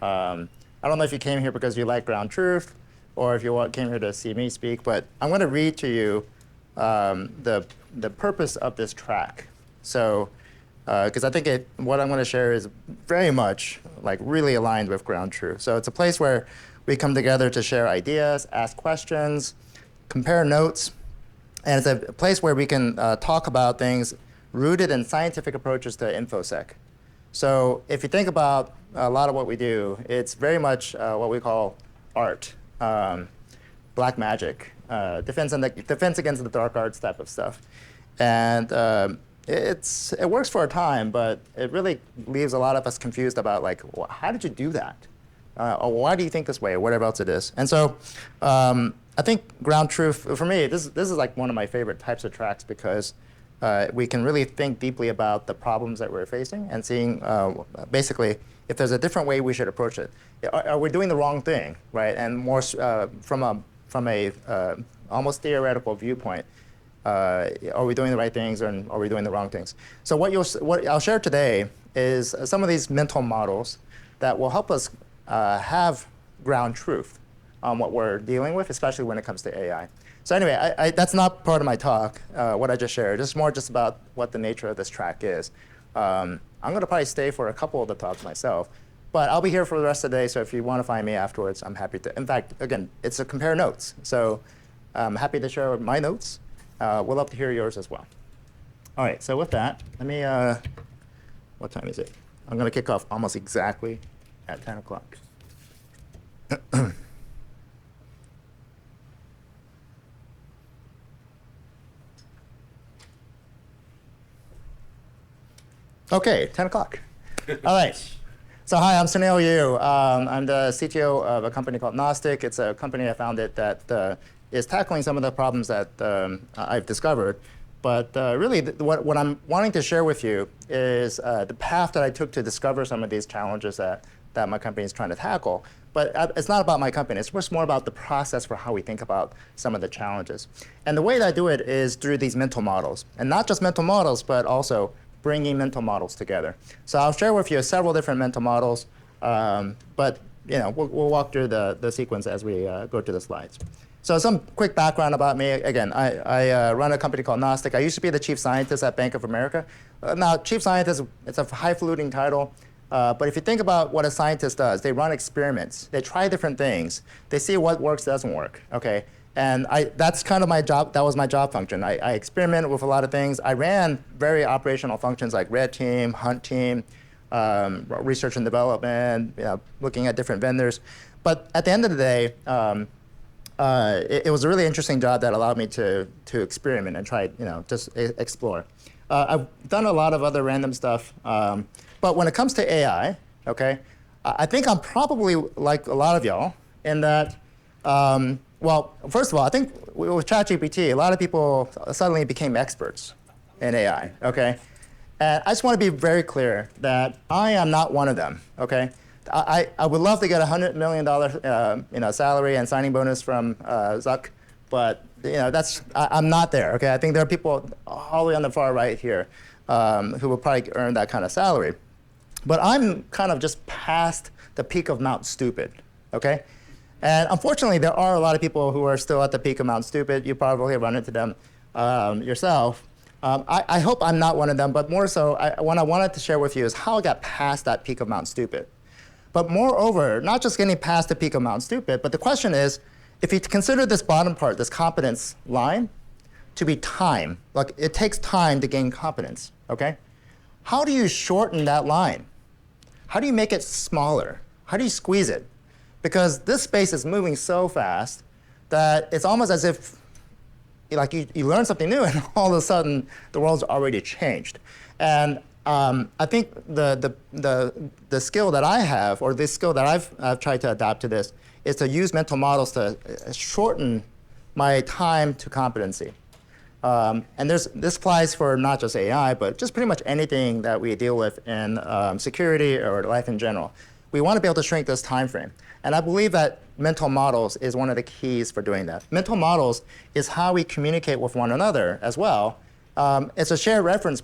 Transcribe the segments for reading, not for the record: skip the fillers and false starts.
I don't know if you came here because you like ground truth or if you came here to see me speak, but I'm going to read to you the purpose of this track. So, because I think what I'm going to share is very much like really aligned with ground truth. So it's a place where we come together to share ideas, ask questions, compare notes, and it's a place where we can talk about things rooted in scientific approaches to InfoSec. So if you think about a lot of what we do, it's very much what we call art, black magic, defense against the dark arts type of stuff. And it works for a time, but it really leaves a lot of us confused about like, well, how did you do that? Or why do you think this way, or whatever else it is. And so I think ground truth, for me, this is like one of my favorite types of tracks because we can really think deeply about the problems that we're facing and seeing basically if there's a different way we should approach it. Are we doing the wrong thing, right? And more from a almost theoretical viewpoint, are we doing the right things or are we doing the wrong things? So what I'll share today is some of these mental models that will help us have ground truth on what we're dealing with, especially when it comes to AI. So anyway, that's not part of my talk, what I just shared. It's more just about what the nature of this track is. I'm going to probably stay for a couple of the talks myself, but I'll be here for the rest of the day, so if you want to find me afterwards, I'm happy to. In fact, again, it's a compare notes, so I'm happy to share my notes. We'll love to hear yours as well. All right, so with that, let me, what time is it? I'm going to kick off almost exactly at 10 o'clock. Okay, 10 o'clock. All right. So hi, I'm Sounil Yu. I'm the CTO of a company called Gnostic. It's a company I founded that is tackling some of the problems that I've discovered. But really, what I'm wanting to share with you is the path that I took to discover some of these challenges that my company is trying to tackle. But it's not about my company. It's just more about the process for how we think about some of the challenges. And the way that I do it is through these mental models. And not just mental models, but also bringing mental models together. So I'll share with you several different mental models, but we'll walk through the sequence as we go to the slides. So some quick background about me. Again, I run a company called Gnostic. I used to be the chief scientist at Bank of America. Now, chief scientist, it's a highfalutin title, but if you think about what a scientist does, they run experiments. They try different things. They see what works, doesn't work, okay? And that's kind of my job. That was my job function. I experimented with a lot of things. I ran very operational functions like red team, hunt team, research and development, looking at different vendors. But at the end of the day, it was a really interesting job that allowed me to experiment and try, just explore. I've done a lot of other random stuff, but when it comes to AI, okay, I think I'm probably like a lot of y'all in that. Well, first of all, I think with ChatGPT, a lot of people suddenly became experts in AI, okay? And I just want to be very clear that I am not one of them, okay? I would love to get a $100 million salary and signing bonus from Zuck, but I'm not there, okay? I think there are people all the way on the far right here who will probably earn that kind of salary. But I'm kind of just past the peak of Mount Stupid, okay? And unfortunately, there are a lot of people who are still at the peak of Mount Stupid. You probably run into them yourself. I hope I'm not one of them, but more so, what I wanted to share with you is how I got past that peak of Mount Stupid. But moreover, not just getting past the peak of Mount Stupid, but the question is, if you consider this bottom part, this competence line, to be time, like it takes time to gain competence, okay? How do you shorten that line? How do you make it smaller? How do you squeeze it? Because this space is moving so fast that it's almost as if you learn something new and all of a sudden the world's already changed. And I think the skill that I have, or the skill that I've tried to adapt to this, is to use mental models to shorten my time to competency. And this applies for not just AI, but just pretty much anything that we deal with in security or life in general. We want to be able to shrink this time frame. And I believe that mental models is one of the keys for doing that. Mental models is how we communicate with one another as well. It's a shared reference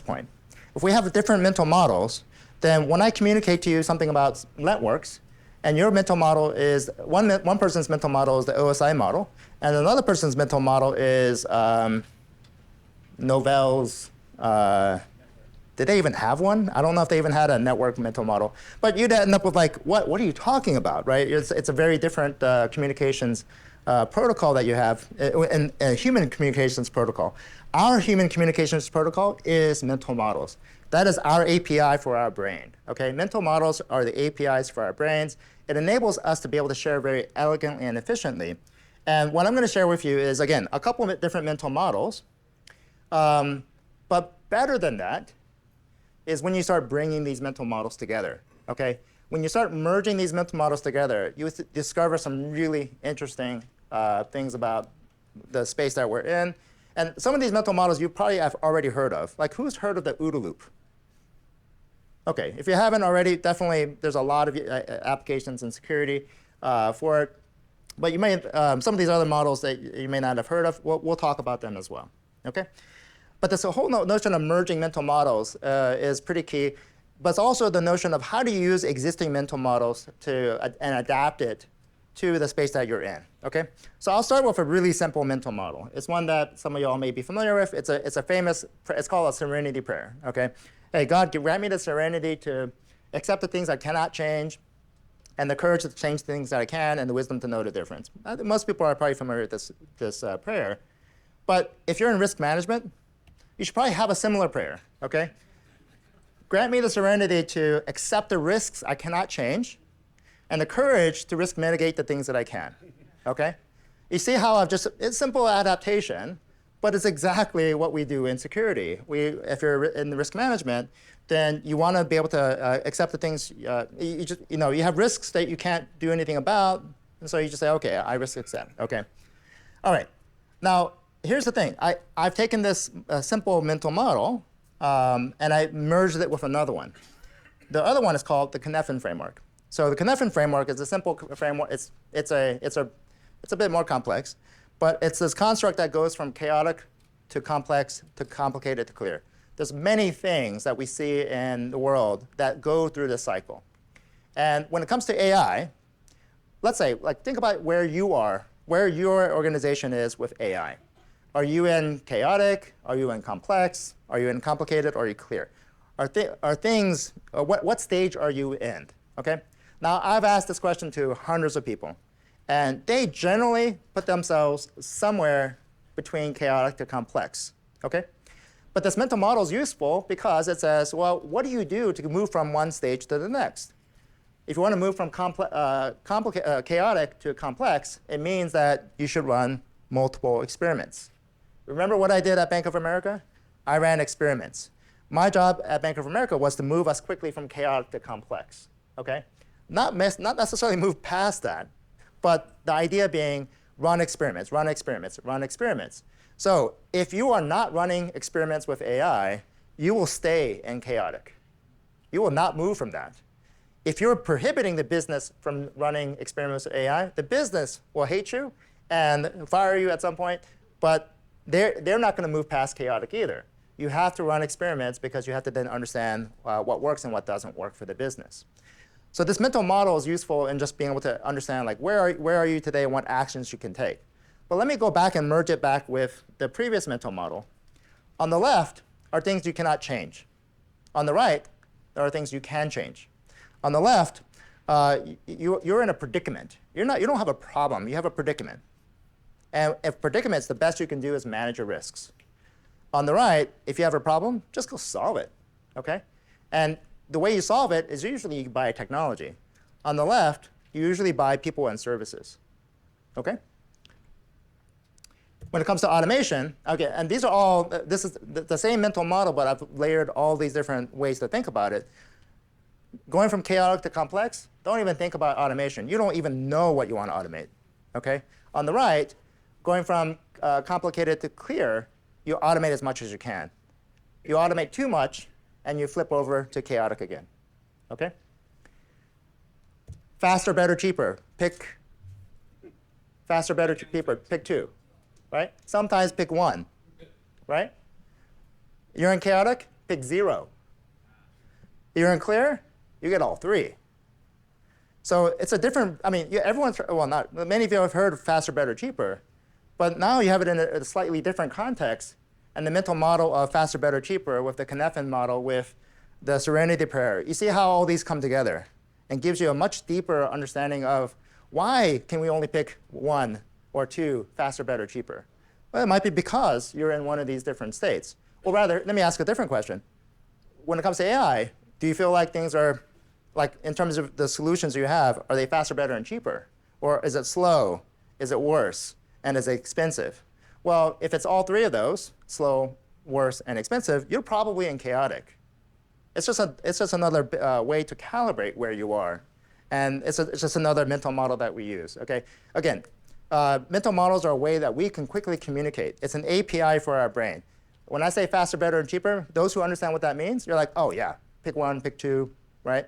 point. If we have different mental models, then when I communicate to you something about networks, and your mental model is, one person's mental model is the OSI model, and another person's mental model is Novell's, did they even have one? I don't know if they even had a network mental model. But you'd end up with like, what are you talking about, right? It's a very different communications protocol that you have, and a human communications protocol. Our human communications protocol is mental models. That is our API for our brain, okay? Mental models are the APIs for our brains. It enables us to be able to share very elegantly and efficiently. And what I'm going to share with you is, again, a couple of different mental models. But better than that is when you start bringing these mental models together, okay? When you start merging these mental models together, you discover some really interesting things about the space that we're in. And some of these mental models you probably have already heard of. Like, who's heard of the OODA loop? Okay, if you haven't already, definitely there's a lot of applications in security for it. But you may, some of these other models that you may not have heard of, we'll talk about them as well, okay? But this whole notion of merging mental models is pretty key. But it's also the notion of how do you use existing mental models and adapt it to the space that you're in, okay? So I'll start with a really simple mental model. It's one that some of y'all may be familiar with. It's a famous, it's called a serenity prayer, okay? Hey, God, grant me the serenity to accept the things I cannot change, and the courage to change things that I can, and the wisdom to know the difference. Most people are probably familiar with this prayer. But if you're in risk management, you should probably have a similar prayer, okay? Grant me the serenity to accept the risks I cannot change, and the courage to risk mitigate the things that I can, okay? You see how it's simple adaptation, but it's exactly what we do in security. If you're in risk management, then you want to be able to accept the things, you have risks that you can't do anything about, and so you just say, okay, I risk accept, okay? All right, now, here's the thing. I've taken this simple mental model, and I merged it with another one. The other one is called the Cynefin framework. So the Cynefin framework is a simple framework. It's a bit more complex, but it's this construct that goes from chaotic to complex to complicated to clear. There's many things that we see in the world that go through this cycle. And when it comes to AI, let's say, think about where you are, where your organization is with AI. Are you in chaotic? Are you in complex? Are you in complicated? Or are you clear? What stage are you in? Okay? Now, I've asked this question to hundreds of people, and they generally put themselves somewhere between chaotic to complex. Okay? But this mental model is useful because it says, well, what do you do to move from one stage to the next? If you want to move from chaotic to complex, it means that you should run multiple experiments. Remember what I did at Bank of America? I ran experiments. My job at Bank of America was to move us quickly from chaotic to complex, okay? Not necessarily move past that, but the idea being run experiments, run experiments, run experiments. So if you are not running experiments with AI, you will stay in chaotic. You will not move from that. If you're prohibiting the business from running experiments with AI, the business will hate you and fire you at some point, but they're not going to move past chaotic either. You have to run experiments because you have to then understand what works and what doesn't work for the business. So this mental model is useful in just being able to understand where are you today and what actions you can take. But let me go back and merge it back with the previous mental model. On the left are things you cannot change. On the right, there are things you can change. On the left, you're in a predicament. You don't have a problem. You have a predicament. And if predicaments, the best you can do is manage your risks. On the right, if you have a problem, just go solve it, okay? And the way you solve it is usually you buy technology. On the left, you usually buy people and services, okay? When it comes to automation, okay, and these are all, this is the same mental model, but I've layered all these different ways to think about it. Going from chaotic to complex, don't even think about automation. You don't even know what you want to automate, okay? On the right, going from complicated to clear, you automate as much as you can. You automate too much, and you flip over to chaotic again, okay? Faster, better, cheaper. Pick faster, better, cheaper. Pick two, right? Sometimes pick one, right? You're in chaotic, pick zero. You're in clear, you get all three. So it's a different, I mean, everyone's, well, not, many of you have heard of faster, better, cheaper, but now you have it in a slightly different context, and the mental model of faster, better, cheaper with the Cynefin model with the Serenity Prayer. You see how all these come together and gives you a much deeper understanding of why can we only pick one or two, faster, better, cheaper? Well, it might be because you're in one of these different states. Or rather, let me ask a different question. When it comes to AI, do you feel like things are, like in terms of the solutions you have, are they faster, better, and cheaper? Or is it slow? Is it worse? And is it expensive? Well, if it's all three of those, slow, worse, and expensive, you're probably in chaotic. It's just another way to calibrate where you are. And it's just another mental model that we use. Okay? Again, mental models are a way that we can quickly communicate. It's an API for our brain. When I say faster, better, and cheaper, those who understand what that means, you're like, oh, yeah, pick one, pick two, right?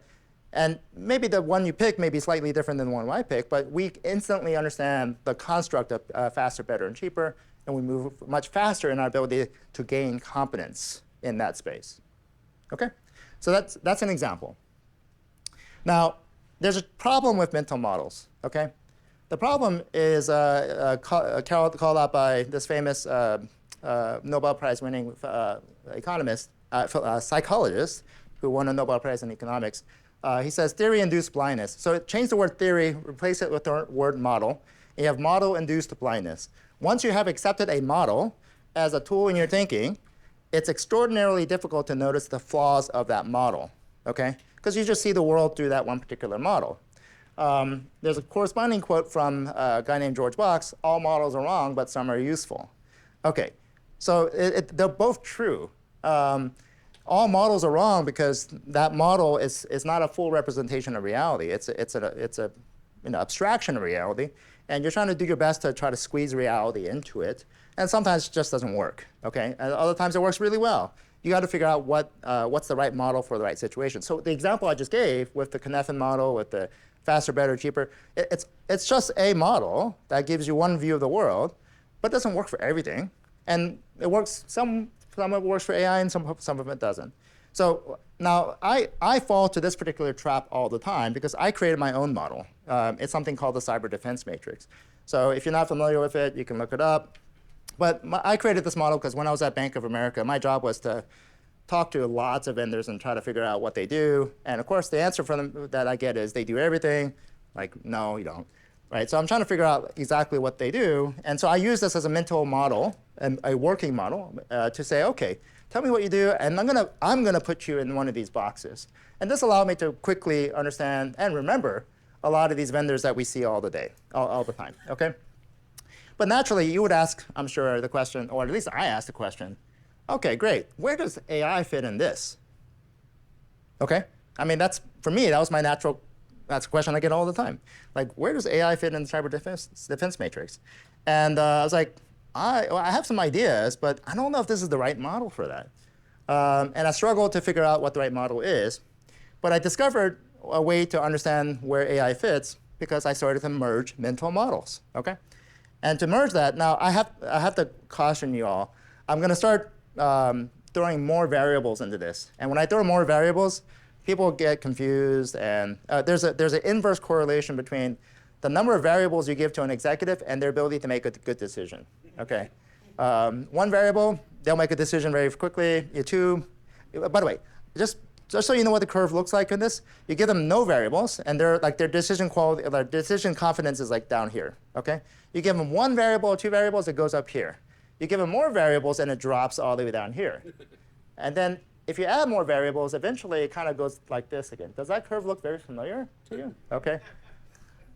And maybe the one you pick may be slightly different than the one I pick, but we instantly understand the construct of faster, better, and cheaper, and we move much faster in our ability to gain competence in that space. Okay? So that's an example. Now, there's a problem with mental models, okay? The problem is called out by this famous Nobel Prize-winning economist, psychologist, who won a Nobel Prize in economics. He says theory-induced blindness. So change the word theory, replace it with the word model, and you have model-induced blindness. Once you have accepted a model as a tool in your thinking, it's extraordinarily difficult to notice the flaws of that model, okay? Because you just see the world through that one particular model. There's a corresponding quote from a guy named George Box, all models are wrong, but some are useful. Okay, so they're both true. All models are wrong because that model is not a full representation of reality. It's a abstraction of reality, and you're trying to do your best to try to squeeze reality into it, and sometimes it just doesn't work, okay? And other times it works really well. You got to figure out what's the right model for the right situation. So the example I just gave with the Cynefin model, with the faster, better, cheaper, it's just a model that gives you one view of the world, but doesn't work for everything. And it works, some of it works for AI and some of it doesn't. So now I fall to this particular trap all the time because I created my own model. It's something called the cyber defense matrix. So if you're not familiar with it, you can look it up. But I created this model because when I was at Bank of America, my job was to talk to lots of vendors and try to figure out what they do. And of course, the answer from them that I get is they do everything. Like, no, you don't. Right? So I'm trying to figure out exactly what they do. And so I use this as a mental model, and a working model, to say, OK, tell me what you do, and I'm gonna put you in one of these boxes. And this allowed me to quickly understand and remember a lot of these vendors that we see all the time. OK? But naturally, you would ask, I'm sure, the question, or at least I asked the question, OK, great. Where does AI fit in this? OK? I mean, for me, that was my natural. That's a question I get all the time. Like, where does AI fit in the cyber defense matrix? And I was like, I have some ideas, but I don't know if this is the right model for that. And I struggled to figure out what the right model is. But I discovered a way to understand where AI fits because I started to merge mental models. Okay? And to merge that, now I have to caution you all. I'm going to start throwing more variables into this. And when I throw more variables, people get confused, and there's an inverse correlation between the number of variables you give to an executive and their ability to make a good decision. Okay, one variable, they'll make a decision very quickly. Two, by the way, just so you know what the curve looks like in this, you give them no variables, and their decision quality, their decision confidence is like down here. Okay, you give them one variable or two variables, it goes up here. You give them more variables, and it drops all the way down here. And then if you add more variables, eventually it kind of goes like this again. Does that curve look very familiar to you? OK.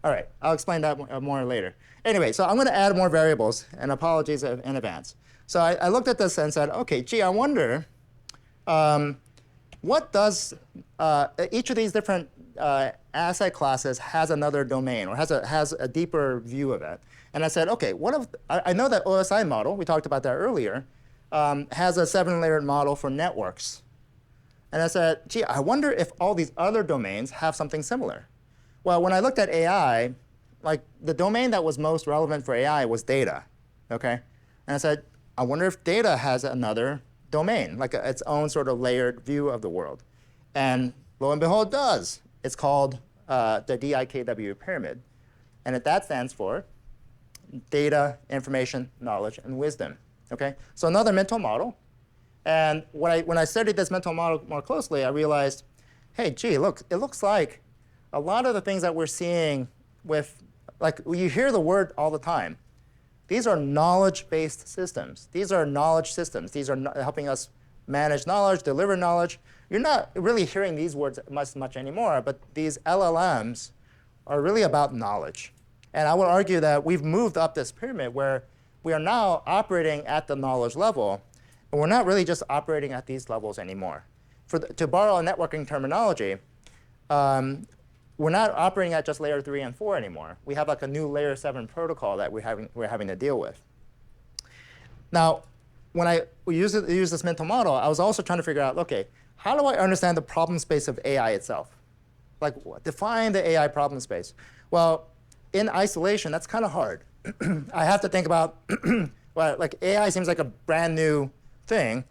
All right. I'll explain that more later. Anyway, so I'm going to add more variables, and apologies in advance. So I looked at this and said, OK, gee, I wonder what does each of these different asset classes has another domain or has a deeper view of it. And I said, OK, what if I know that OSI model, we talked about that earlier, has a 7-layered model for networks. And I said, gee, I wonder if all these other domains have something similar. Well, when I looked at AI, like the domain that was most relevant for AI was data. Okay? And I said, I wonder if data has another domain, like its own sort of layered view of the world. And Lo and behold, it does. It's called the DIKW pyramid. And that stands for data, information, knowledge, and wisdom. Okay? So another mental model. And when I studied this mental model more closely, I realized, hey, gee, look, it looks like a lot of the things that we're seeing with, like, you hear the word all the time. These are knowledge-based systems. These are knowledge systems. These are helping us manage knowledge, deliver knowledge. You're not really hearing these words much anymore, but these LLMs are really about knowledge. And I would argue that we've moved up this pyramid where we are now operating at the knowledge level, and we're not really just operating at these levels anymore. To borrow a networking terminology, we're not operating at just layer 3 and 4 anymore. We have like a new layer 7 protocol that we're having to deal with. Now, when we use this mental model, I was also trying to figure out, OK, how do I understand the problem space of AI itself? Like, define the AI problem space. Well, in isolation, that's kind of hard. I have to think about, well, like AI seems like a brand new thing.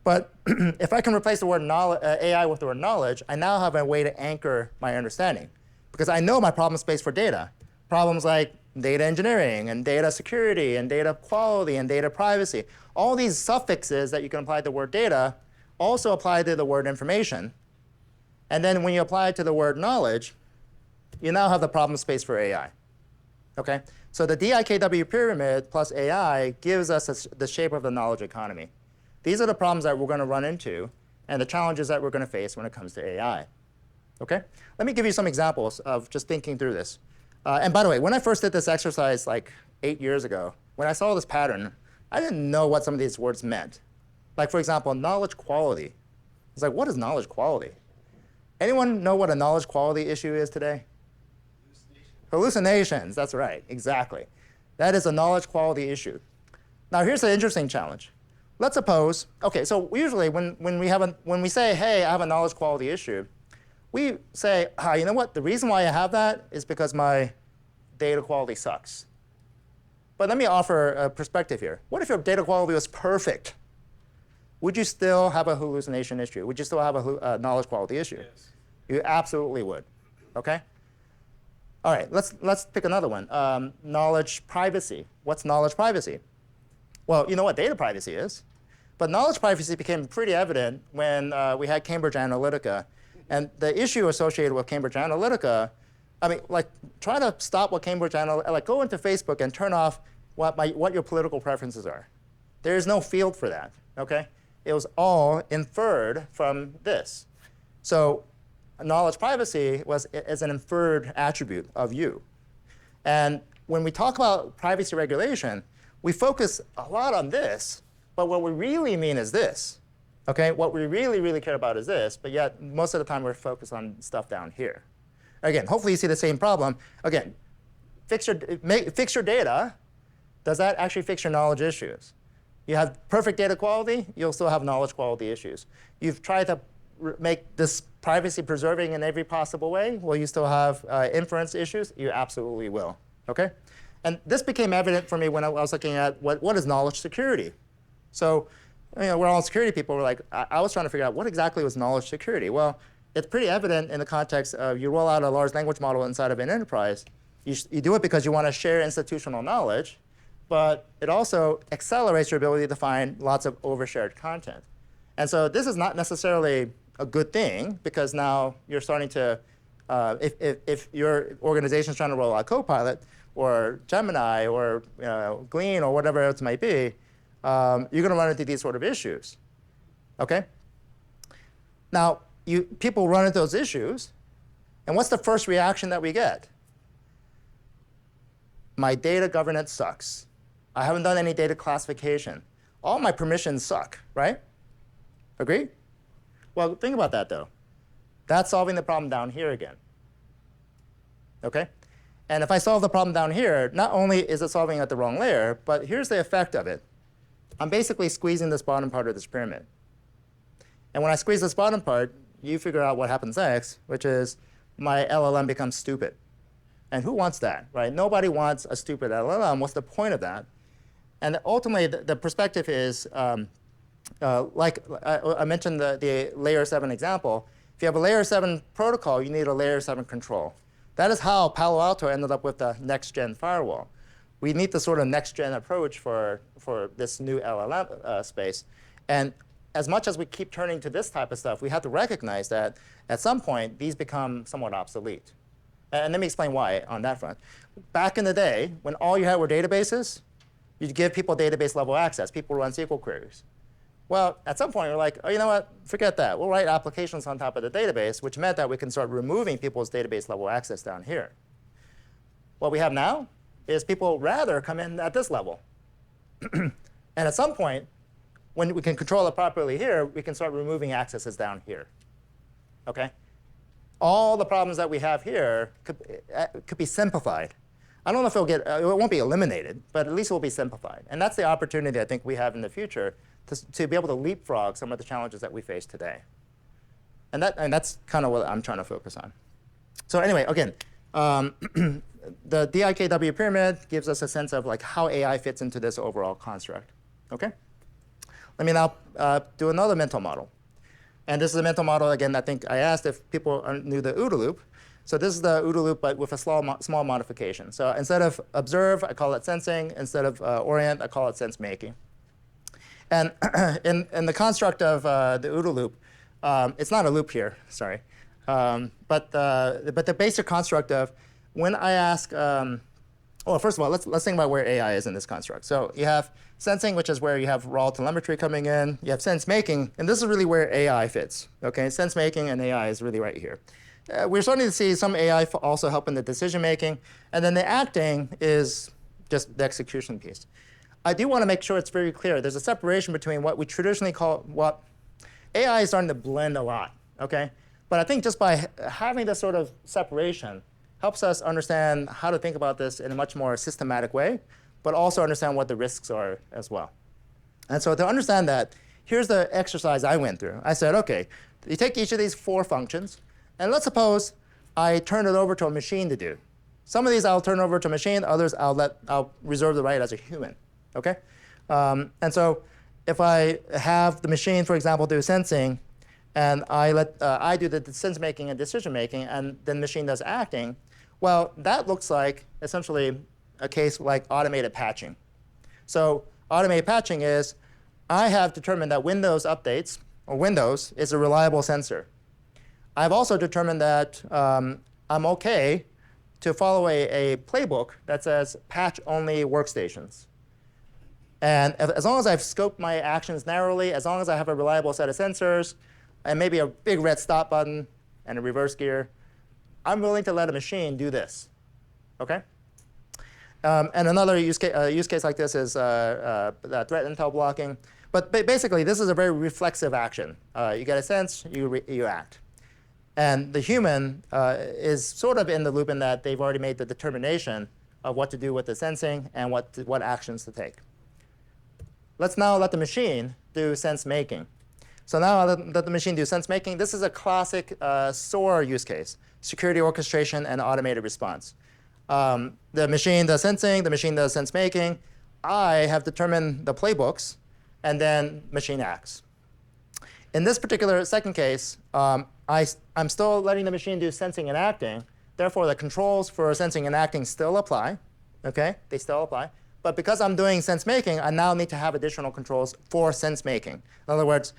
But if I can replace the word AI with the word knowledge, I now have a way to anchor my understanding. Because I know my problem space for data. Problems like data engineering and data security and data quality and data privacy. All these suffixes that you can apply to the word data also apply to the word information. And then when you apply it to the word knowledge, you now have the problem space for AI. Okay? So the DIKW pyramid plus AI gives us the shape of the knowledge economy. These are the problems that we're going to run into and the challenges that we're going to face when it comes to AI. Okay? Let me give you some examples of just thinking through this. And by the way, when I first did this exercise like 8 years ago, when I saw this pattern, I didn't know what some of these words meant. Like, for example, knowledge quality. It's like, what is knowledge quality? Anyone know what a knowledge quality issue is today? Hallucinations, that's right, exactly. That is a knowledge quality issue. Now, here's an interesting challenge. Let's suppose, OK, so usually when we say, hey, I have a knowledge quality issue, we say, you know what, the reason why I have that is because my data quality sucks. But let me offer a perspective here. What if your data quality was perfect? Would you still have a hallucination issue? Would you still have a knowledge quality issue? Yes. You absolutely would. OK? All right, let's pick another one. Knowledge privacy. What's knowledge privacy? Well, you know what data privacy is. But knowledge privacy became pretty evident when we had Cambridge Analytica. And the issue associated with Cambridge Analytica, I mean, like, try to stop what Cambridge Analytica, like, go into Facebook and turn off what your political preferences are. There is no field for that, OK? It was all inferred from this. So knowledge privacy is an inferred attribute of you. And when we talk about privacy regulation, we focus a lot on this, but what we really mean is this. Okay? What we really, really care about is this, but yet most of the time we're focused on stuff down here. Again, hopefully you see the same problem. Again, fix your data. Does that actually fix your knowledge issues? You have perfect data quality, you'll still have knowledge quality issues. You've tried to make this privacy preserving in every possible way. Will you still have inference issues? You absolutely will. Okay? And this became evident for me when I was looking at what is knowledge security. So, you know, we're all security people. We're like, I was trying to figure out what exactly was knowledge security. Well, it's pretty evident in the context of you roll out a large language model inside of an enterprise. You do it because you want to share institutional knowledge, but it also accelerates your ability to find lots of overshared content. And so this is not necessarily a good thing, because now you're starting to, if your organization is trying to roll out Copilot or Gemini or Glean or whatever else it might be, you're going to run into these sort of issues. Okay? Now, people run into those issues, and what's the first reaction that we get? My data governance sucks. I haven't done any data classification. All my permissions suck, right? Agree? Well, think about that, though. That's solving the problem down here again. OK? And if I solve the problem down here, not only is it solving at the wrong layer, but here's the effect of it. I'm basically squeezing this bottom part of this pyramid. And when I squeeze this bottom part, you figure out what happens next, which is my LLM becomes stupid. And who wants that, right? Nobody wants a stupid LLM. What's the point of that? And ultimately, the perspective is, like I mentioned the layer 7 example, If you have a layer 7 protocol, you need a layer 7 control. That is how Palo Alto ended up with the next-gen firewall. We need the sort of next-gen approach for this new LLM space. And as much as we keep turning to this type of stuff, we have to recognize that at some point, these become somewhat obsolete. And let me explain why on that front. Back in the day, when all you had were databases, you'd give people database-level access. People run SQL queries. Well, at some point, you're like, oh, you know what? Forget that. We'll write applications on top of the database, which meant that we can start removing people's database-level access down here. What we have now is people rather come in at this level. And at some point, when we can control it properly here, we can start removing accesses down here. OK? All the problems that we have here could be simplified. I don't know if it won't be eliminated, but at least it will be simplified. And that's the opportunity I think we have in the future to be able to leapfrog some of the challenges that we face today. And that's kind of what I'm trying to focus on. So anyway, again, the DIKW pyramid gives us a sense of like how AI fits into this overall construct. OK? Let me now do another mental model. And this is a mental model, again, I think I asked if people knew the OODA loop. So this is the OODA loop, but with a small modification. So instead of observe, I call it sensing. Instead of orient, I call it sense making. And in the construct of the OODA loop, it's not a loop here, sorry. But the basic construct of when I ask, well, first of all, let's think about where AI is in this construct. So you have sensing, which is where you have raw telemetry coming in. You have sense making, and this is really where AI fits. Okay, sense making and AI is really right here. We're starting to see some AI also help in the decision making, and then the acting is just the execution piece. I do want to make sure it's very clear. There's a separation between what we traditionally call what AI is starting to blend a lot. Okay, but I think just by having this sort of separation helps us understand how to think about this in a much more systematic way, but also understand what the risks are as well. And so to understand that, here's the exercise I went through. I said, OK, you take each of these 4 functions, and let's suppose I turn it over to a machine to do. Some of these I'll turn over to a machine. Others I'll reserve the right as a human. OK? And so if I have the machine, for example, do sensing, and I do the sense making and decision making, and then the machine does acting, well, that looks like essentially a case like automated patching. So automated patching is I have determined that Windows updates, or Windows, is a reliable sensor. I've also determined that I'm OK to follow a playbook that says patch only workstations. And as long as I've scoped my actions narrowly, as long as I have a reliable set of sensors, and maybe a big red stop button and a reverse gear, I'm willing to let a machine do this. OK? And another use case like this is threat intel blocking. But basically, this is a very reflexive action. You get a sense, you act. And the human is sort of in the loop in that they've already made the determination of what to do with the sensing and what actions to take. Let's now let the machine do sense making. So now I'll let the machine do sense making. This is a classic SOAR use case, security orchestration and automated response. The machine does sensing, the machine does sense making. I have determined the playbooks, and then machine acts. In this particular second case, I'm still letting the machine do sensing and acting. Therefore, the controls for sensing and acting still apply. Okay, they still apply. But because I'm doing sense making, I now need to have additional controls for sense making. In other words,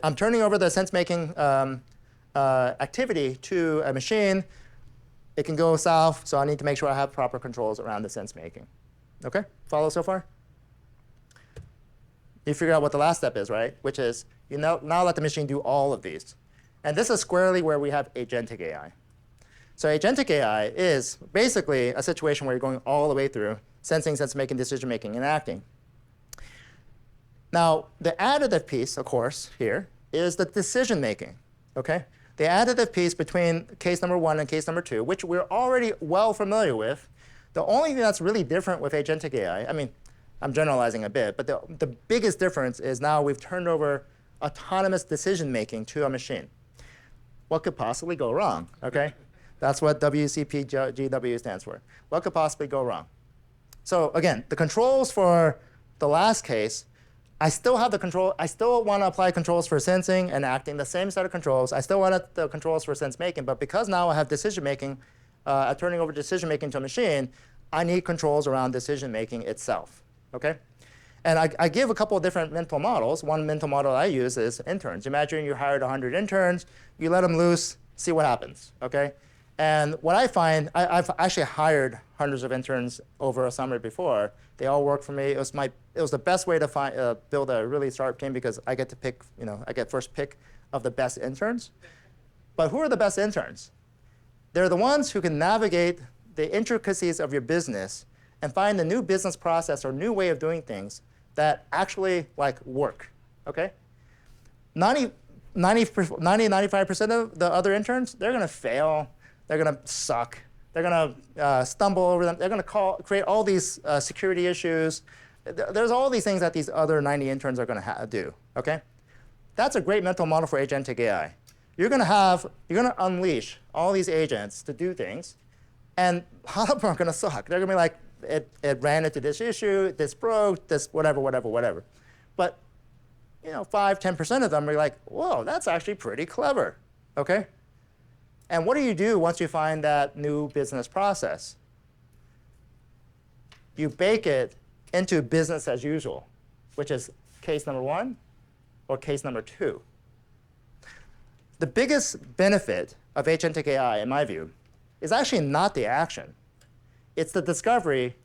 I'm turning over the sense making activity to a machine. It can go south, so I need to make sure I have proper controls around the sense making. OK, follow so far? You figure out what the last step is, right? Which is you now let the machine do all of these. And this is squarely where we have agentic AI. So agentic AI is basically a situation where you're going all the way through sensing, sense-making, decision-making, and acting. Now, the additive piece, of course, here is the decision-making. Okay? The additive piece between case number 1 and case number 2, which we're already well familiar with. The only thing that's really different with agentic AI, I mean, I'm generalizing a bit, but the biggest difference is now we've turned over autonomous decision-making to a machine. What could possibly go wrong? Okay? That's what WCPGW stands for. What could possibly go wrong? So again, the controls for the last case I still have the control. I still want to apply controls for sensing and acting, the same set of controls. I still want the controls for sense making, but because now I have decision making, turning over decision making to a machine, I need controls around decision making itself. Okay? And I give a couple of different mental models. One mental model I use is interns. Imagine you hired 100 interns, you let them loose, see what happens. Okay? And what I find, I've actually hired hundreds of interns over a summer before. They all work for me. It was the best way to build a really startup team because I get to pick, I get first pick of the best interns. But who are the best interns? They're the ones who can navigate the intricacies of your business and find a new business process or new way of doing things that actually work. Okay? 95% of the other interns, they're going to fail. They're going to suck. They're going to stumble over them. They're going to create all these security issues. There's all these things that these other 90 interns are going to do. Okay? That's a great mental model for agentic AI. You're going to unleash all these agents to do things, and a lot of them are going to suck. They're going to be like, it ran into this issue, this broke, this whatever. But 5–10% of them are like, whoa, that's actually pretty clever. Okay? And what do you do once you find that new business process? You bake it into business as usual, which is case number 1 or case number 2. The biggest benefit of agentic AI, in my view, is actually not the action. It's the discovery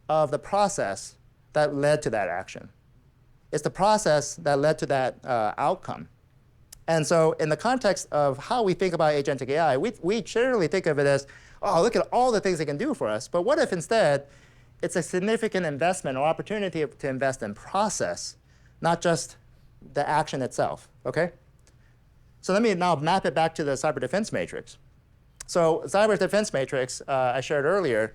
of the process that led to that action. It's the process that led to that outcome. And so in the context of how we think about agentic AI, we generally think of it as, oh, look at all the things it can do for us. But what if instead it's a significant investment or opportunity to invest in process, not just the action itself, okay? So let me now map it back to the cyber defense matrix. So cyber defense matrix I shared earlier,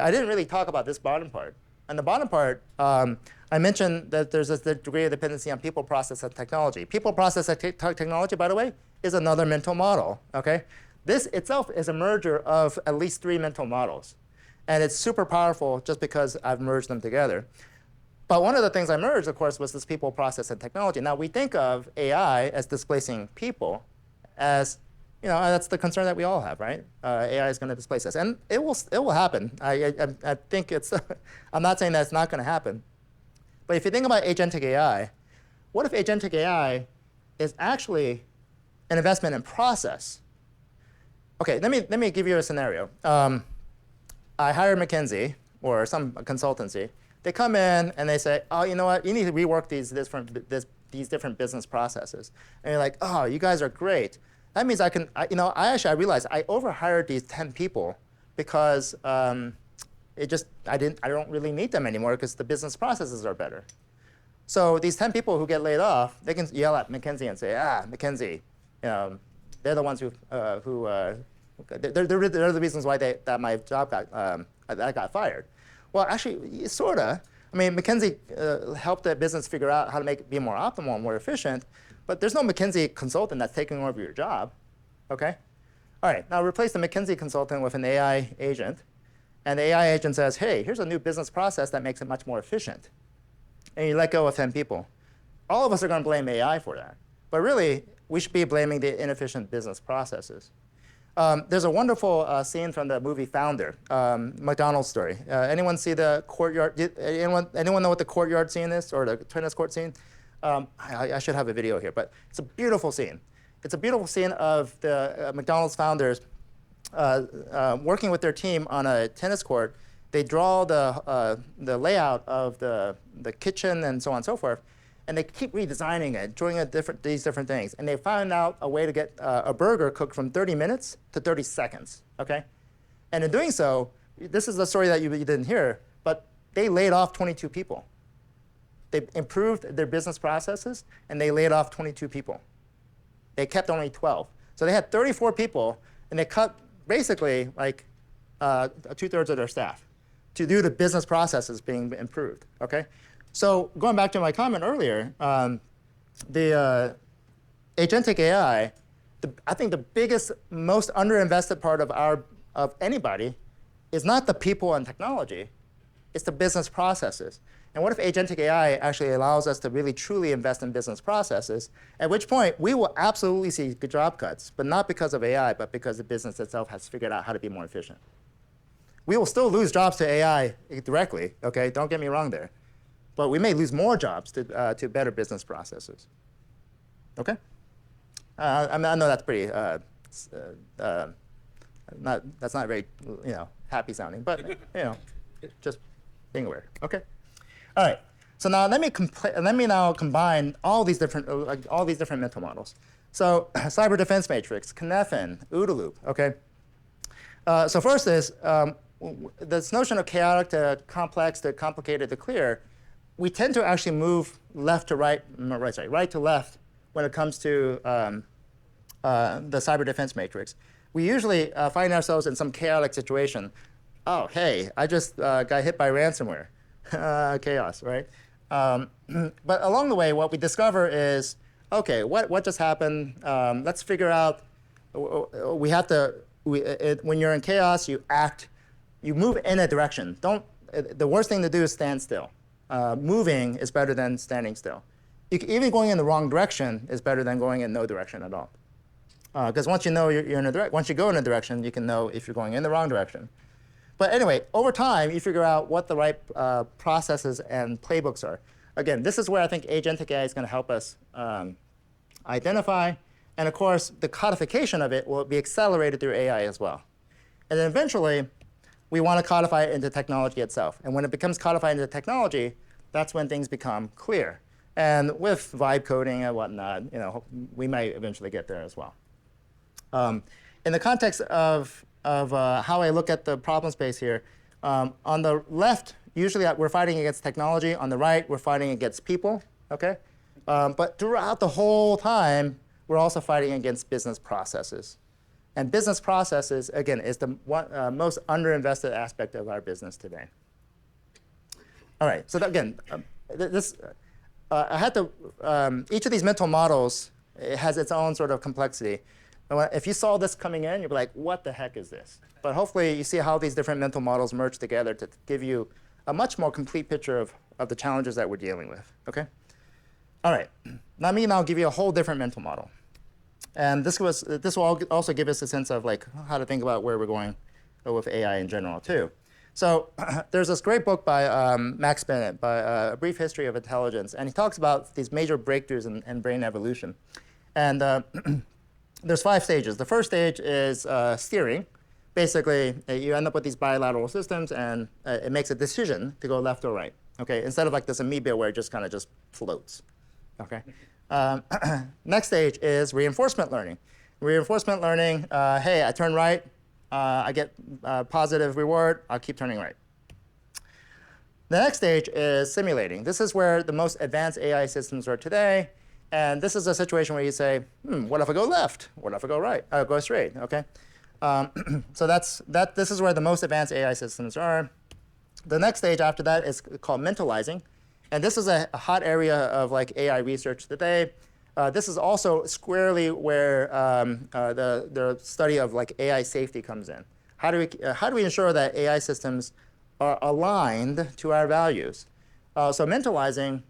I didn't really talk about this bottom part. And the bottom part, I mentioned that there's this degree of dependency on people, process, and technology. People, process, and technology, by the way, is another mental model. Okay? This itself is a merger of at least 3 mental models. And it's super powerful just because I've merged them together. But one of the things I merged, of course, was this people, process, and technology. Now, we think of AI as displacing people as, that's the concern that we all have, right? AI is going to displace us. And it will happen. I think it's, I'm not saying that it's not going to happen. But if you think about agentic AI, what if agentic AI is actually an investment in process? Okay, let me give you a scenario. I hire McKinsey or some consultancy. They come in and they say, oh, you know what? You need to rework these different business processes. And you're like, oh, you guys are great. That means I realized I overhired these 10 people because I don't really need them anymore because the business processes are better. So these 10 people who get laid off, they can yell at McKinsey and say, McKinsey, they're the ones they're the reasons why that my job got fired. Well, actually, sorta. I mean, McKinsey helped the business figure out how to be more optimal and more efficient, but there's no McKinsey consultant that's taking over your job, okay? All right, now replace the McKinsey consultant with an AI agent, and the AI agent says, hey, here's a new business process that makes it much more efficient. And you let go of 10 people. All of us are going to blame AI for that. But really, we should be blaming the inefficient business processes. There's a wonderful scene from the movie Founder, McDonald's story. Anyone see the courtyard? Anyone know what the courtyard scene is, or the tennis court scene? I should have a video here, but it's a beautiful scene. It's a beautiful scene of the McDonald's founders working with their team on a tennis court. They draw the layout of the kitchen and so on and so forth, and they keep redesigning it, doing these different things. And they found out a way to get a burger cooked from 30 minutes to 30 seconds, okay? And in doing so, this is the story that you didn't hear, but they laid off 22 people. They improved their business processes, and they laid off 22 people. They kept only 12. So they had 34 people, and they cut basically like 2/3 of their staff to do the business processes being improved, okay? So going back to my comment earlier, the agentic AI, I think the biggest, most underinvested part of anybody is not the people and technology, it's the business processes. And what if agentic AI actually allows us to really truly invest in business processes, at which point we will absolutely see good job cuts, but not because of AI, but because the business itself has figured out how to be more efficient. We will still lose jobs to AI directly, okay? Don't get me wrong there. But we may lose more jobs to better business processes. Okay? I know that's pretty, that's not very, happy sounding, but, just being aware. Okay? All right. So now let me now combine all these different mental models. So cyber defense matrix, Cynefin, OODA loop. Okay. So first is this notion of chaotic to complex to complicated to clear. We tend to actually move left to right, right to left when it comes to the cyber defense matrix. We usually find ourselves in some chaotic situation. Oh, hey, I just got hit by ransomware. Chaos, right? But along the way, what we discover is, okay, what just happened? Let's figure out. We have to. When you're in chaos, you act. You move in a direction. The worst thing to do is stand still. Moving is better than standing still. Even going in the wrong direction is better than going in no direction at all. Because once you know you're in a once you go in a direction, you can know if you're going in the wrong direction. But anyway, over time, you figure out what the right processes and playbooks are. Again, this is where I think agentic AI is going to help us identify. And of course, the codification of it will be accelerated through AI as well. And then eventually, we want to codify it into technology itself. And when it becomes codified into technology, that's when things become clear. And with vibe coding and whatnot, we might eventually get there as well. In the context of how I look at the problem space here, on the left, usually we're fighting against technology. On the right, we're fighting against people. Okay, but throughout the whole time, we're also fighting against business processes. And business processes, again, is the most underinvested aspect of our business today. All right, so again, I had to, each of these mental models has its own sort of complexity. If you saw this coming in, you'd be like, what the heck is this? But hopefully you see how these different mental models merge together to give you a much more complete picture of the challenges that we're dealing with, okay? All right, let me now give you a whole different mental model. And this will also give us a sense of like how to think about where we're going with AI in general too. So there's this great book by Max Bennett, by A Brief History of Intelligence, and he talks about these major breakthroughs in brain evolution. And there's 5 stages. The first stage is steering. Basically, you end up with these bilateral systems, and it makes a decision to go left or right. Okay, instead of like this amoeba where it just kind of just floats. Okay. Next stage is reinforcement learning. Reinforcement learning. Hey, I turn right. I get positive reward. I'll keep turning right. The next stage is simulating. This is where the most advanced AI systems are today. And this is a situation where you say, what if I go left? What if I go right? Go straight, okay? So this is where the most advanced AI systems are. The next stage after that is called mentalizing. And this is a hot area of like AI research today. This is also squarely where the study of like AI safety comes in. How do we ensure that AI systems are aligned to our values? So mentalizing,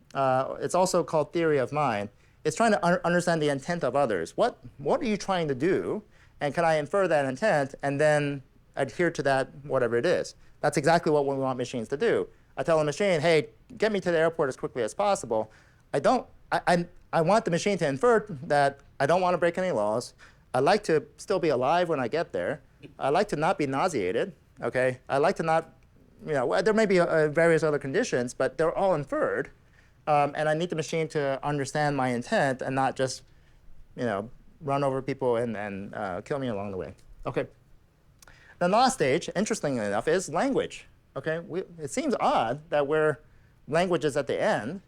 it's also called theory of mind. It's trying to understand the intent of others. What are you trying to do? And can I infer that intent and then adhere to that, whatever it is? That's exactly what we want machines to do. I tell a machine, hey, get me to the airport as quickly as possible. I want the machine to infer that I don't want to break any laws. I like to still be alive when I get there. I like to not be nauseated, okay? I like to not, there may be various other conditions, but they're all inferred. And I need the machine to understand my intent and not just, run over people and kill me along the way. Okay. The last stage, interestingly enough, is language. Okay. It seems odd that language is at the end,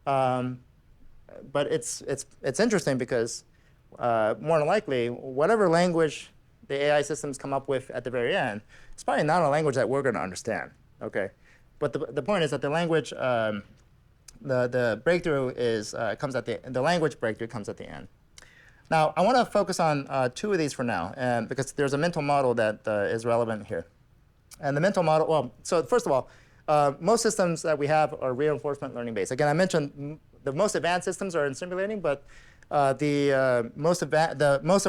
but it's interesting because more than likely, whatever language the AI systems come up with at the very end, it's probably not a language that we're going to understand. Okay. But the point is that the language. The breakthrough comes at the language breakthrough comes at the end. Now, I want to focus on 2 of these for now, because there's a mental model that is relevant here. And the mental model, well, so first of all, most systems that we have are reinforcement learning based. Again, I mentioned the most advanced systems are in simulating, but most of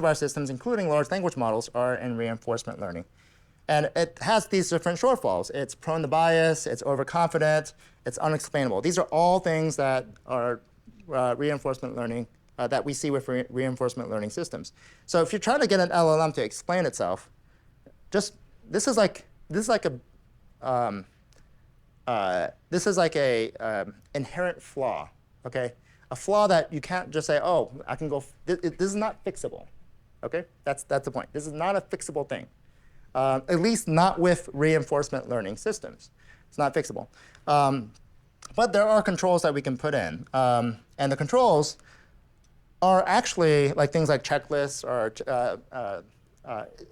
our systems, including large language models, are in reinforcement learning. And it has these different shortfalls. It's prone to bias, it's overconfident, it's unexplainable. These are all things that are reinforcement learning that we see with reinforcement learning systems. So if you try to get an LLM to explain itself, this is like a inherent flaw, okay? A flaw that you can't just say, oh, I can go. This is not fixable, okay? That's the point. This is not a fixable thing, at least not with reinforcement learning systems. It's not fixable. But there are controls that we can put in, and the controls are actually like things like checklists or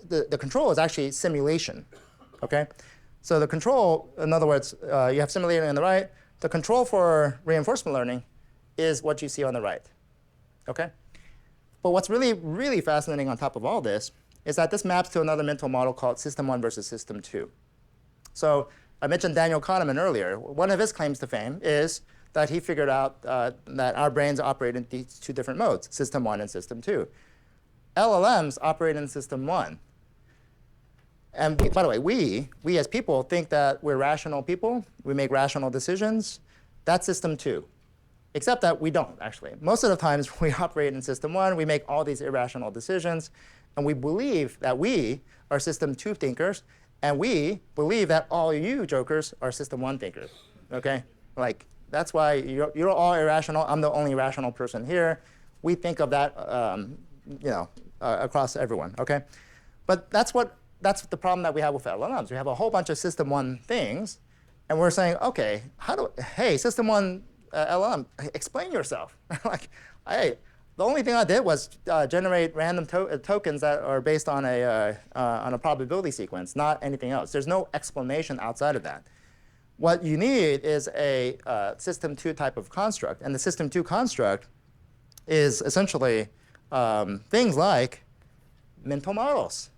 the control is actually simulation, okay? So the control, in other words, you have simulating on the right. The control for reinforcement learning is what you see on the right, okay? But what's really, really fascinating on top of all this is that this maps to another mental model called System 1 versus System 2. So I mentioned Daniel Kahneman earlier. One of his claims to fame is that he figured out that our brains operate in these two different modes, System 1 and System 2. LLMs operate in System 1. And by the way, we as people think that we're rational people. We make rational decisions. That's System 2. Except that we don't, actually. Most of the times we operate in System 1. We make all these irrational decisions. And we believe that we are System 2 thinkers. And we believe that all you jokers are System 1 thinkers, okay? Like, that's why you're all irrational. I'm the only rational person here. We think of that, across everyone, okay? But that's the problem that we have with LLMs. We have a whole bunch of System 1 things, and we're saying, okay, hey, System 1 LLM, explain yourself. Like, hey, the only thing I did was generate random tokens that are based on a probability sequence, not anything else. There's no explanation outside of that. What you need is a System 2 type of construct. And the System 2 construct is essentially things like mental models,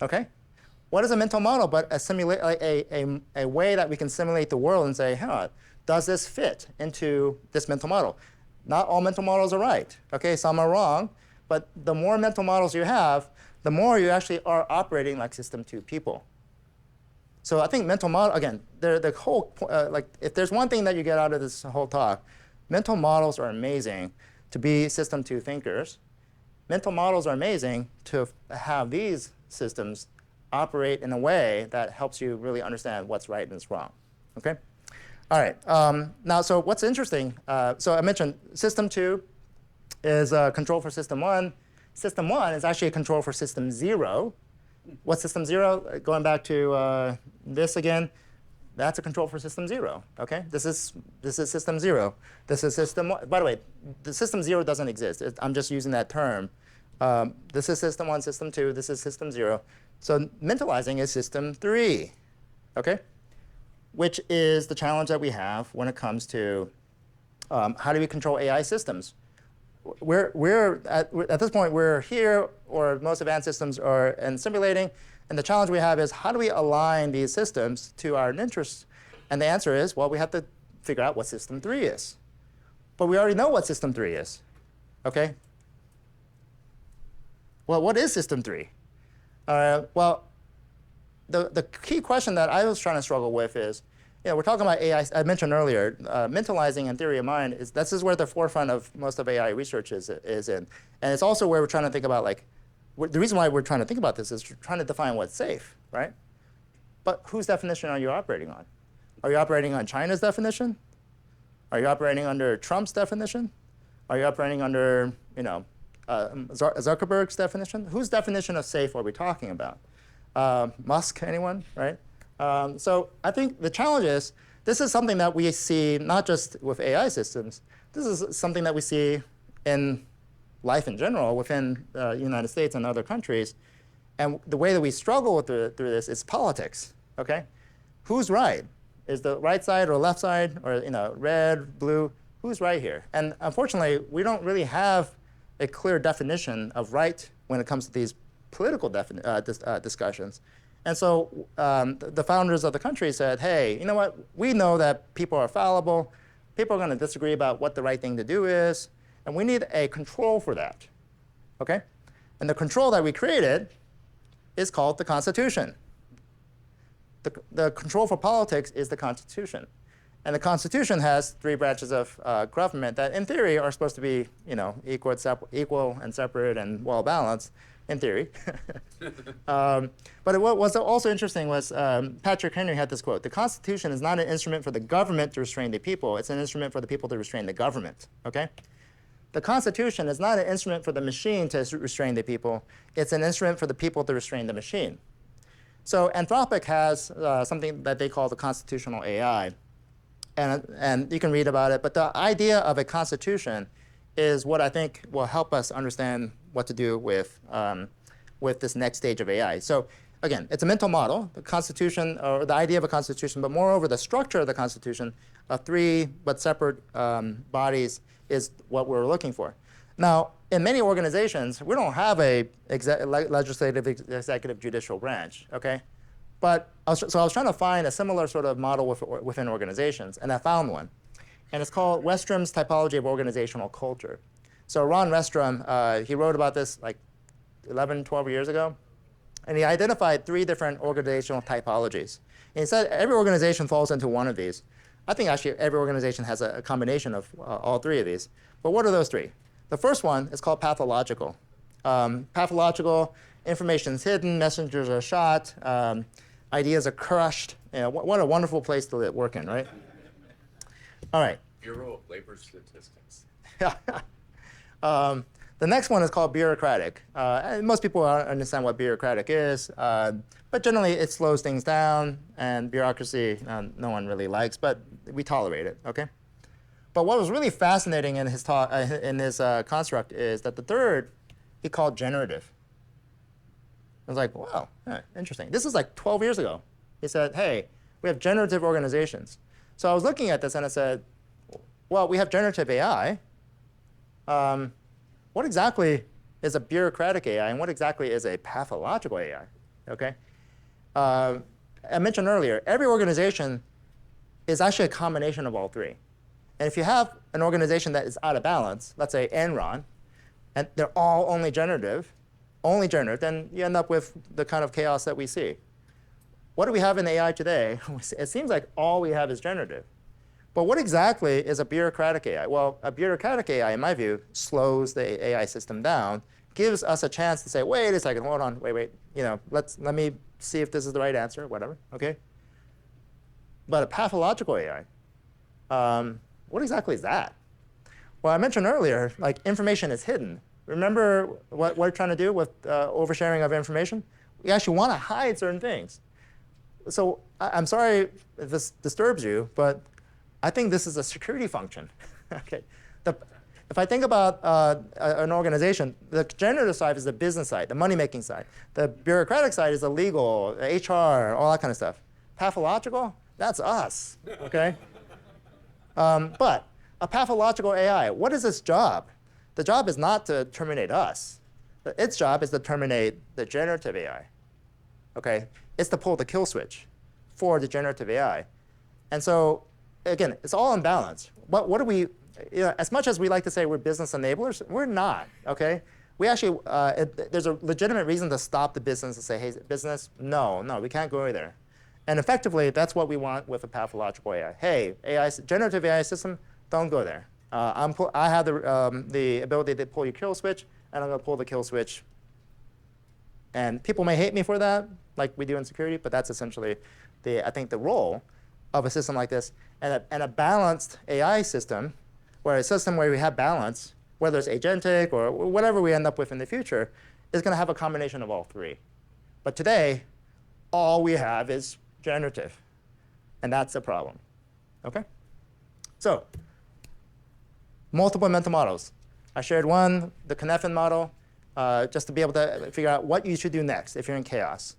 okay? What is a mental model but a way that we can simulate the world and say, huh, does this fit into this mental model? Not all mental models are right, okay? Some are wrong. But the more mental models you have, the more you actually are operating like System 2 people. So I think mental model, again, the whole, if there's one thing that you get out of this whole talk, mental models are amazing to be System 2 thinkers. Mental models are amazing to have these systems operate in a way that helps you really understand what's right and what's wrong, okay? All right, now, so what's interesting, so I mentioned System 2 is control for System 1. System 1 is actually a control for System 0. What's System 0? Going back to this again, that's a control for System 0, okay? This is System 0. This is System 1. By the way, the System 0 doesn't exist. I'm just using that term. This is System 1, System 2. This is System 0. So mentalizing is System 3, okay? Which is the challenge that we have when it comes to how do we control AI systems. At this point, we're here, or most advanced systems are in simulating. And the challenge we have is how do we align these systems to our interests? And the answer is, well, we have to figure out what System 3 is. But we already know what System 3 is, OK? Well, what is System 3? Well, the key question that I was trying to struggle with is, we're talking about AI. I mentioned earlier, mentalizing and theory of mind, this is where the forefront of most of AI research is in. And it's also where we're trying to think about, the reason why we're trying to think about this is trying to define what's safe, right? But whose definition are you operating on? Are you operating on China's definition? Are you operating under Trump's definition? Are you operating under, Zuckerberg's definition? Whose definition of safe are we talking about? Musk, anyone, right? So I think the challenge is, this is something that we see not just with AI systems. This is something that we see in life in general within the United States and other countries. And the way that we struggle through this is politics, okay? Who's right? Is the right side or left side, or red, blue? Who's right here? And unfortunately, we don't really have a clear definition of right when it comes to these political discussions. And so the founders of the country said, hey, you know what? We know that people are fallible. People are going to disagree about what the right thing to do is. And we need a control for that. Okay? And the control that we created is called the Constitution. The control for politics is the Constitution. And the Constitution has 3 branches of government that, in theory, are supposed to be, equal and separate and well-balanced, in theory. But what was also interesting was Patrick Henry had this quote: "The Constitution is not an instrument for the government to restrain the people. It's an instrument for the people to restrain the government." Okay? The Constitution is not an instrument for the machine to restrain the people. It's an instrument for the people to restrain the machine. So Anthropic has something that they call the constitutional AI. And you can read about it. But the idea of a constitution is what I think will help us understand what to do with this next stage of AI. So again, it's a mental model, the constitution, or the idea of a constitution, but moreover, the structure of the constitution of 3 but separate bodies is what we're looking for. Now, in many organizations, we don't have a legislative, executive, judicial branch, okay? But so I was trying to find a similar sort of model within organizations, and I found one. And it's called Westrom's Typology of Organizational Culture. So Ron Westrom, he wrote about this like 11, 12 years ago. And he identified 3 different organizational typologies. And he said every organization falls into one of these. I think actually every organization has a combination of all 3 of these. But what are those 3? The first one is called pathological. Pathological, information's hidden, messengers are shot, ideas are crushed. What a wonderful place to work in, right? All right. Bureau of Labor Statistics. The next one is called bureaucratic. And most people understand what bureaucratic is, but generally it slows things down, and bureaucracy no one really likes, but we tolerate it, okay? But what was really fascinating in his talk, in his construct, is that the third he called generative. I was like, wow, interesting. This is like 12 years ago. He said, hey, we have generative organizations. So I was looking at this and I said, well, we have generative AI. What exactly is a bureaucratic AI and what exactly is a pathological AI? Okay? I mentioned earlier, every organization is actually a combination of all 3. And if you have an organization that is out of balance, let's say Enron, and they're all only generative, then you end up with the kind of chaos that we see. What do we have in AI today? It seems like all we have is generative. But what exactly is a bureaucratic AI? Well, a bureaucratic AI, in my view, slows the AI system down, gives us a chance to say, wait a second, hold on, wait, let me see if this is the right answer, whatever, okay? But a pathological AI, what exactly is that? Well, I mentioned earlier, like information is hidden. Remember what we're trying to do with oversharing of information? We actually want to hide certain things. So I'm sorry if this disturbs you, but I think this is a security function. Okay. If I think about an organization, the generative side is the business side, the money-making side. The bureaucratic side is the legal, HR, all that kind of stuff. Pathological, that's us, okay? But a pathological AI, what is its job? The job is not to terminate us. Its job is to terminate the generative AI, okay? It's to pull the kill switch for the generative AI. And so, again, it's all in balance. What do we, as much as we like to say we're business enablers, we're not, okay? We actually, there's a legitimate reason to stop the business and say, hey, business, no, we can't go there. And effectively, that's what we want with a pathological AI. Hey, generative AI system, don't go there. I have the ability to pull your kill switch, and I'm going to pull the kill switch. And people may hate me for that, like we do in security, but that's essentially, I think, the role of a system like this. And a balanced AI system, where a system where we have balance, whether it's agentic or whatever we end up with in the future, is going to have a combination of all 3. But today, all we have is generative. And that's a problem. Okay? So, multiple mental models. I shared one, the Cynefin model, just to be able to figure out what you should do next if you're in chaos.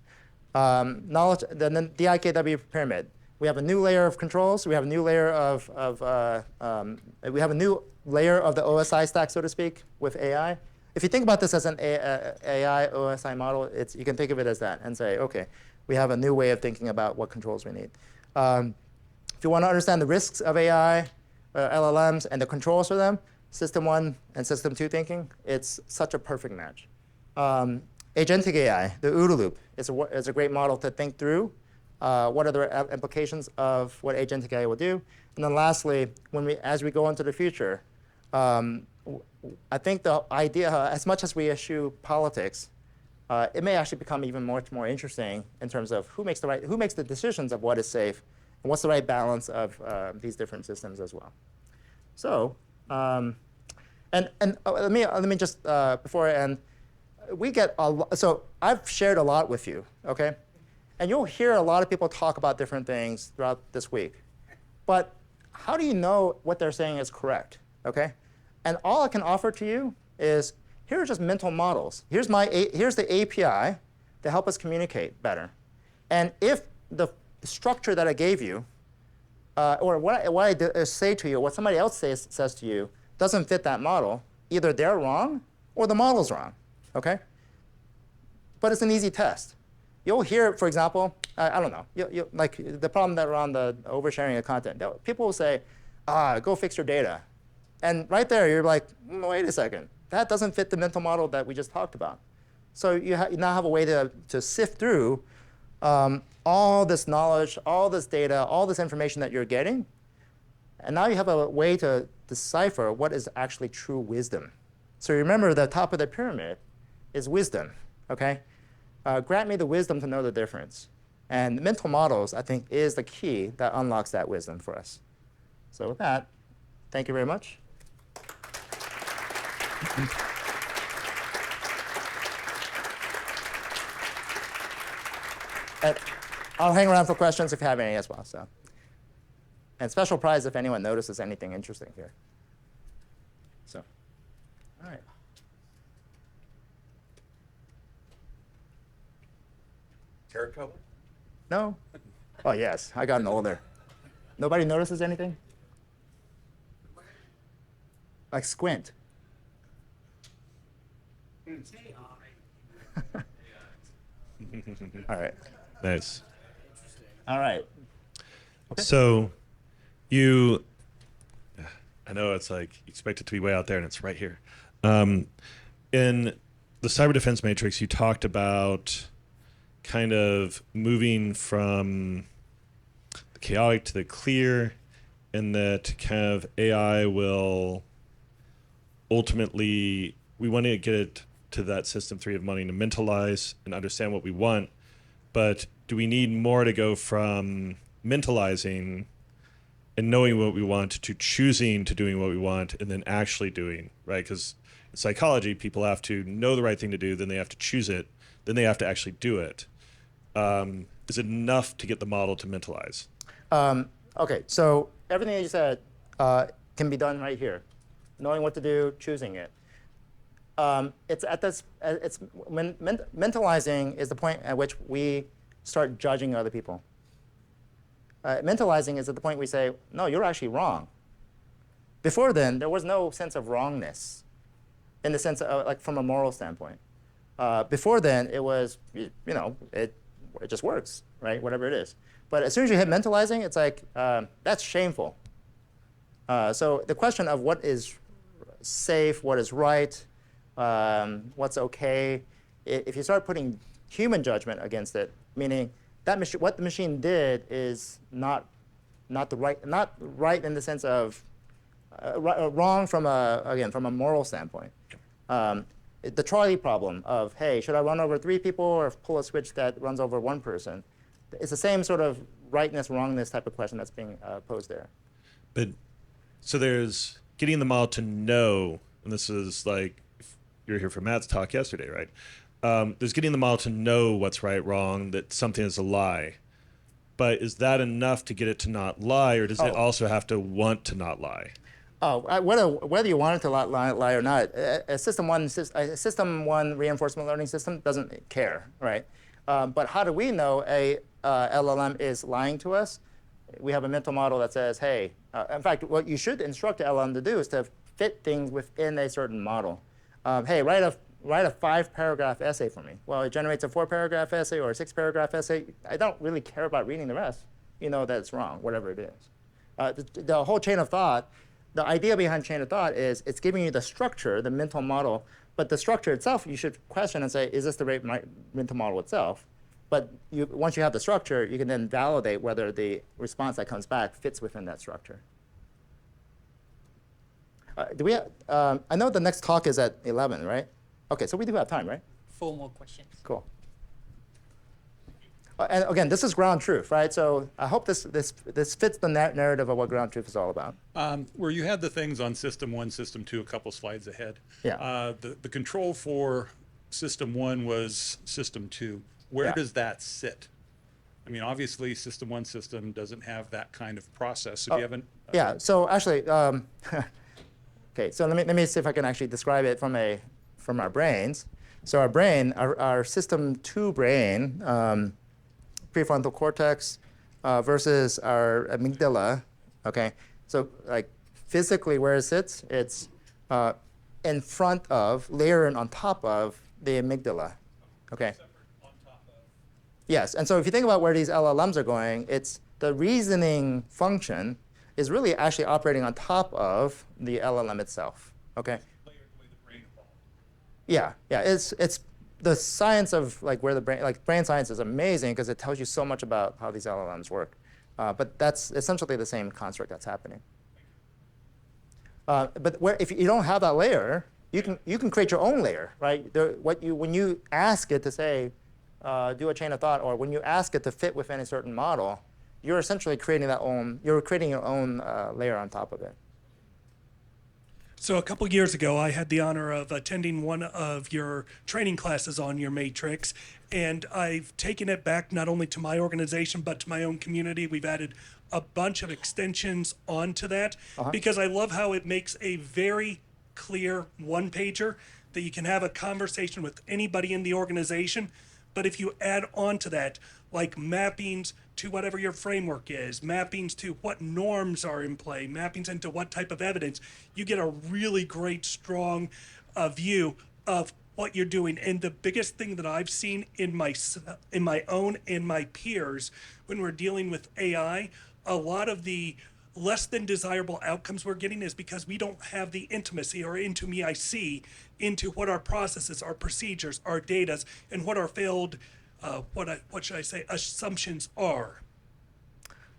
Knowledge, the DIKW pyramid. We have a new layer of controls. We have a new layer of we have a new layer of the OSI stack, so to speak, with AI. If you think about this as an AI OSI model, you can think of it as that and say, okay, we have a new way of thinking about what controls we need. If you want to understand the risks of AI, LLMs, and the controls for them, System 1 and System 2 thinking, it's such a perfect match. Agentic AI, the OODA loop, is a great model to think through what are the implications of what agentic AI will do. And then lastly, as we go into the future, I think the idea, as much as we eschew politics, it may actually become even much more interesting in terms of who makes the decisions of what is safe and what's the right balance of these different systems as well. So, let me just before I end, so I've shared a lot with you, okay, and you'll hear a lot of people talk about different things throughout this week, but how do you know what they're saying is correct, okay? And all I can offer to you is here are just mental models. Here's the API to help us communicate better. And if the structure that I gave you, or what I say to you, what somebody else says to you, doesn't fit that model, either they're wrong or the model's wrong, okay? But it's an easy test. You'll hear, for example, I don't know, like the problem that around the oversharing of content. People will say, go fix your data. And right there, you're like, wait a second. That doesn't fit the mental model that we just talked about. So you now have a way to sift through all this knowledge, all this data, all this information that you're getting. And now you have a way to decipher what is actually true wisdom. So remember, the top of the pyramid is wisdom, okay? Grant me the wisdom to know the difference. And mental models, I think, is the key that unlocks that wisdom for us. So with that, thank you very much. And I'll hang around for questions if you have any as well. So, and special prize if anyone notices anything interesting here. So, all right. Hair color? No? Oh, yes. I gotten older. Nobody notices anything? Like squint. All right. Nice. All right. Okay. So I know it's like you expect it to be way out there and it's right here. In the cyber defense matrix, you talked about kind of moving from the chaotic to the clear, and that kind of AI will ultimately, we want to get it to that system 3 of wanting to mentalize and understand what we want, but do we need more to go from mentalizing and knowing what we want to choosing to doing what we want and then actually doing, right? Because in psychology, people have to know the right thing to do, then they have to choose it, then they have to actually do it. Is it enough to get the model to mentalize? Okay, so everything that you said can be done right here. Knowing what to do, choosing it. Mentalizing is the point at which we start judging other people. Mentalizing is at the point we say, no, you're actually wrong. Before then, there was no sense of wrongness in the sense of, like, from a moral standpoint. Before then, it was, it just works, right? Whatever it is. But as soon as you hit mentalizing, it's like, that's shameful. So the question of what is safe, what is right, what's okay, if you start putting human judgment against it, meaning that what the machine did is not right in the sense of wrong from a moral standpoint. The trolley problem of, hey, should I run over 3 people or pull a switch that runs over 1 person? It's the same sort of rightness, wrongness type of question that's being posed there. But so there's getting the model to know, and this is like, you were here for Matt's talk yesterday, right? There's getting the model to know what's right, wrong, that something is a lie. But is that enough to get it to not lie, or does it also have to want to not lie? Whether you want it to lie or not, a system one reinforcement learning system doesn't care, right? But how do we know a LLM is lying to us? We have a mental model that says, hey, in fact, what you should instruct the LLM to do is to fit things within a certain model. Hey, write write a 5-paragraph essay for me. Well, it generates a 4-paragraph essay or a 6-paragraph essay. I don't really care about reading the rest. You know that it's wrong, whatever it is. The whole chain of thought, the idea behind chain of thought is it's giving you the structure, the mental model, but the structure itself, you should question and say, is this the right mental model itself? But once you have the structure, you can then validate whether the response that comes back fits within that structure. I know the next talk is at 11, right? Okay, so we do have time, right? 4 more questions. Cool. And again, this is ground truth, right? So I hope this fits the narrative of what ground truth is all about. Where you had the things on system 1, system 2, a couple slides ahead. Yeah. The control for system 1 was system 2. Where Yeah. does that sit? I mean, obviously, system 1 system doesn't have that kind of process. So do you have an? Yeah. So actually, okay. So let me see if I can actually describe it from our brains. So our brain, our system 2 brain, prefrontal cortex versus our amygdala. Okay. So like physically, where it sits, it's in front of, layering on top of the amygdala. Okay. Yes, and so if you think about where these LLMs are going, it's the reasoning function is really actually operating on top of the LLM itself. Okay. Yeah, yeah. It's the science of like where the brain, like brain science is amazing because it tells you so much about how these LLMs work. But that's essentially the same construct that's happening. But if you don't have that layer, you can create your own layer, right? When you ask it to say, do a chain of thought, or when you ask it to fit within a certain model, you're essentially creating you're creating your own layer on top of it. So a couple years ago, I had the honor of attending one of your training classes on your matrix, and I've taken it back not only to my organization, but to my own community. We've added a bunch of extensions onto that because I love how it makes a very clear one-pager that you can have a conversation with anybody in the organization. But if you add on to that, like mappings to whatever your framework is, mappings to what norms are in play, mappings into what type of evidence, you get a really great, strong view of what you're doing. And the biggest thing that I've seen in my own and my peers when we're dealing with AI, a lot of the less than desirable outcomes we're getting is because we don't have the intimacy or IC into what our processes, our procedures, our data, and what our failed, what should I say, assumptions are.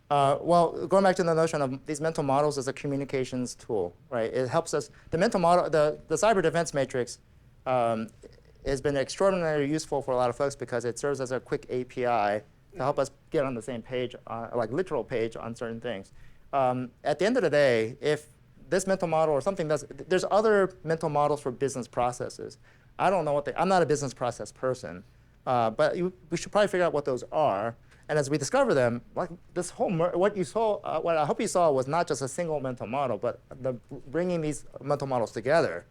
Well, going back to the notion of these mental models as a communications tool, right? It helps us. The mental model, the cyber defense matrix, has been extraordinarily useful for a lot of folks because it serves as a quick API to help us get on the same page, like literal page on certain things. At the end of the day, if this mental model or something there's other mental models for business processes. I don't know I'm not a business process person, but we should probably figure out what those are. And as we discover them, like this whole, what I hope you saw was not just a single mental model, but bringing these mental models together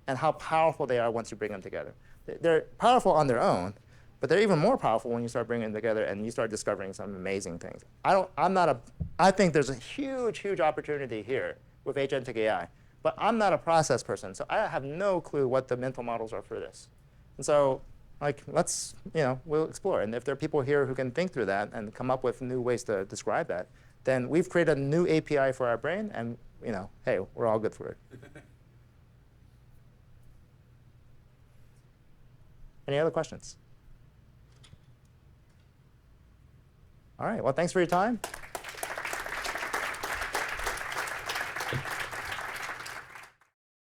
and how powerful they are once you bring them together. They're powerful on their own, but they're even more powerful when you start bringing them together and you start discovering some amazing things. I think there's a huge, huge opportunity here with agentic AI, but I'm not a process person, so I have no clue what the mental models are for this. And so, like, we'll explore. And if there are people here who can think through that and come up with new ways to describe that, then we've created a new API for our brain, and hey, we're all good for it. Any other questions? All right, well, thanks for your time.